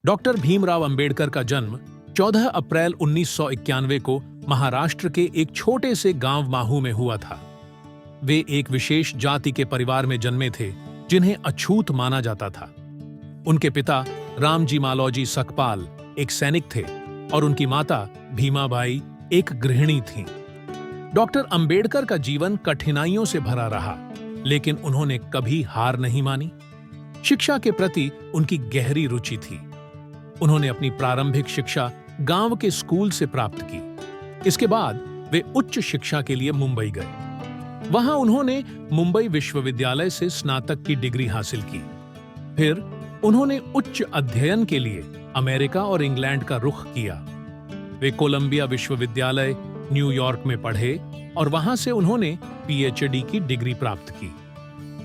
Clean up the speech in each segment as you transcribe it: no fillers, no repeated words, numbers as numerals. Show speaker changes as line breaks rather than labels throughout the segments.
Doctor Bhimrao Ambedkar का जन्म 14 अप्रैल 1991 को महाराष्ट्र के एक छोटे से गांव माहू में हुआ था। वे एक विशेष जाति के परिवार में जन्मे थे जिन्हें अछूत माना जाता था। उनके पिता रामजी मालोजी सकपाल एक सैनिक थे और उनकी माता भीमाबाई एक गृहिणी थीं। डॉक्टर अंबेडकर का जीवन कठिनाइयों से भरा रहा, लेकिन उन्होंने कभी हार नहीं मानी। शिक्षा के प्रति उनकी गहरी रुचि थी। उन्होंने अपनी प्रारंभिक शिक्षा गांव के स्कूल से प्राप्त की। इसके बाद वे उच्च शिक्षा के लिए मुंबई गए। वहां उन्होंने मुंबई विश्वविद्यालय से स्नातक की डिग्री हासिल की। फिर उन्होंने उच्च अध्ययन के लिए अमेरिका और इंग्लैंड का रुख किया। वे कोलंबिया विश्वविद्यालय न्यूयॉर्क में पढ़े और वहां से उन्होंने पीएचडी की डिग्री प्राप्त की।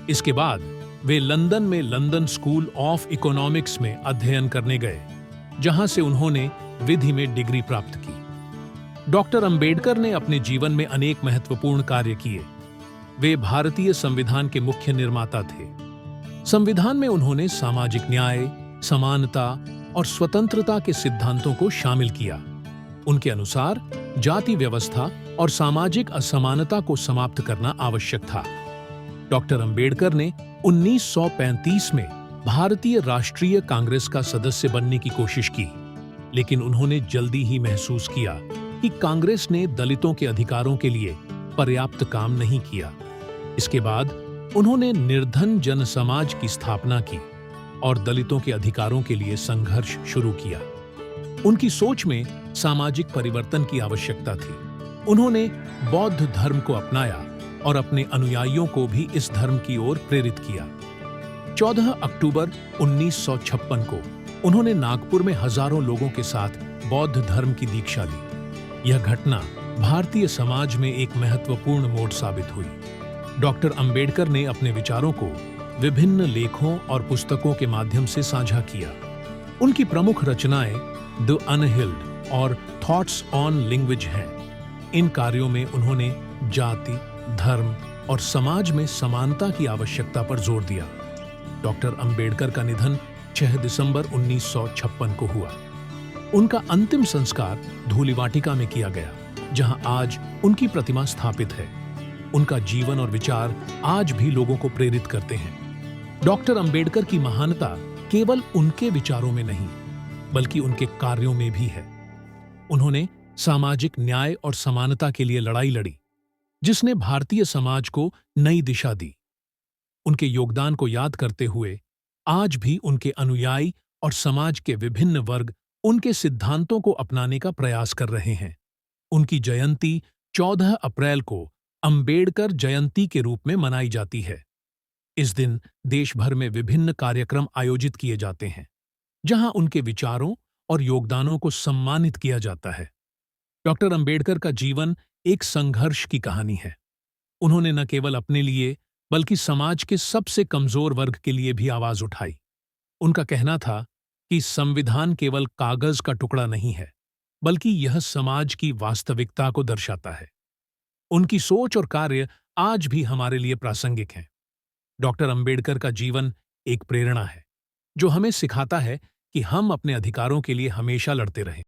इसके बाद वे लंदन में लंदन स्कूल ऑफ इकोनॉमिक्स में अध्ययन करने गए, जहां से उन्होंने विधि में डिग्री प्राप्त की। डॉक्टर अंबेडकर ने अपने जीवन में अनेक महत्वपूर्ण कार्य किए। वे भारतीय संविधान के मुख्य निर्माता थे। संविधान में उन्होंने सामाजिक न्याय, समानता और स्वतंत्रता के सिद्धांतों को शामिल किया। उनके अनुसार जाति व्यवस्था और सामाजिक असमानता को समाप्त करना आवश्यक था। डॉक्टर अंबेडकर ने 1935 में भारतीय राष्ट्रीय कांग्रेस का सदस्य बनने की कोशिश की, लेकिन उन्होंने जल्दी ही महसूस किया कि कांग्रेस ने दलितों के अधिकारों के लिए पर्याप्त काम नहीं किया। इसके बाद उन्होंने निर्धन जन समाज की स्थापना की और दलितों के अधिकारों के लिए संघर्ष शुरू किया। उनकी सोच में सामाजिक परिवर्तन की आवश्यकता थी। उन्होंने बौद्ध धर्म को अपनाया और अपने अनुयायियों को भी इस धर्म की ओर प्रेरित किया। 14 अक्टूबर 1956 को उन्होंने नागपुर में हजारों लोगों के साथ बौद्ध धर्म की दीक्षा ली। यह घटना भारतीय समाज में एक महत्वपूर्ण मोड़ साबित हुई। डॉक्टर अंबेडकर ने अपने विचारों को विभिन्न लेखों और पुस्तकों के माध्यम से साझा किया। उनकी प्रमुख रचनाएं द अनहिल्ड और थॉट्स ऑन लैंग्वेज हैं। इन कार्यों में उन्होंने जाति, धर्म और समाज में समानता की आवश्यकता पर जोर दिया। डॉक्टर अंबेडकर का निधन 6 दिसंबर 1956 को हुआ। उनका अंतिम संस्कार धूलिवाटिका में किया गया, जहां आज उनकी प्रतिमा स्थापित है। उनका जीवन और विचार आज भी लोगों को प्रेरित करते हैं। डॉक्टर अंबेडकर की महानता केवल उनके विचारों में नहीं, बल्कि उनके कार्यों में भी है। उन्होंने सामाजिक न्याय और समानता के लिए लड़ाई लड़ी, जिसने भारतीय समाज को नई दिशा दी। उनके योगदान को याद करते हुए आज भी उनके अनुयायी और समाज के विभिन्न वर्ग उनके सिद्धांतों को अपनाने का प्रयास कर रहे हैं। उनकी जयंती 14 अप्रैल को अंबेडकर जयंती के रूप में मनाई जाती है। इस दिन देश भर में विभिन्न कार्यक्रम आयोजित किए जाते हैं, जहां उनके विचारों और योगदानों को सम्मानित किया जाता है। डॉक्टर अंबेडकर का जीवन एक संघर्ष की कहानी है। उन्होंने न केवल अपने लिए बल्कि समाज के सबसे कमजोर वर्ग के लिए भी आवाज उठाई। उनका कहना था कि संविधान केवल कागज का टुकड़ा नहीं है, बल्कि यह समाज की वास्तविकता को दर्शाता है। उनकी सोच और कार्य आज भी हमारे लिए प्रासंगिक हैं। डॉक्टर अंबेडकर का जीवन एक प्रेरणा है, जो हमें सिखाता है कि हम अपने अधिकारों के लिए हमेशा लड़ते रहें।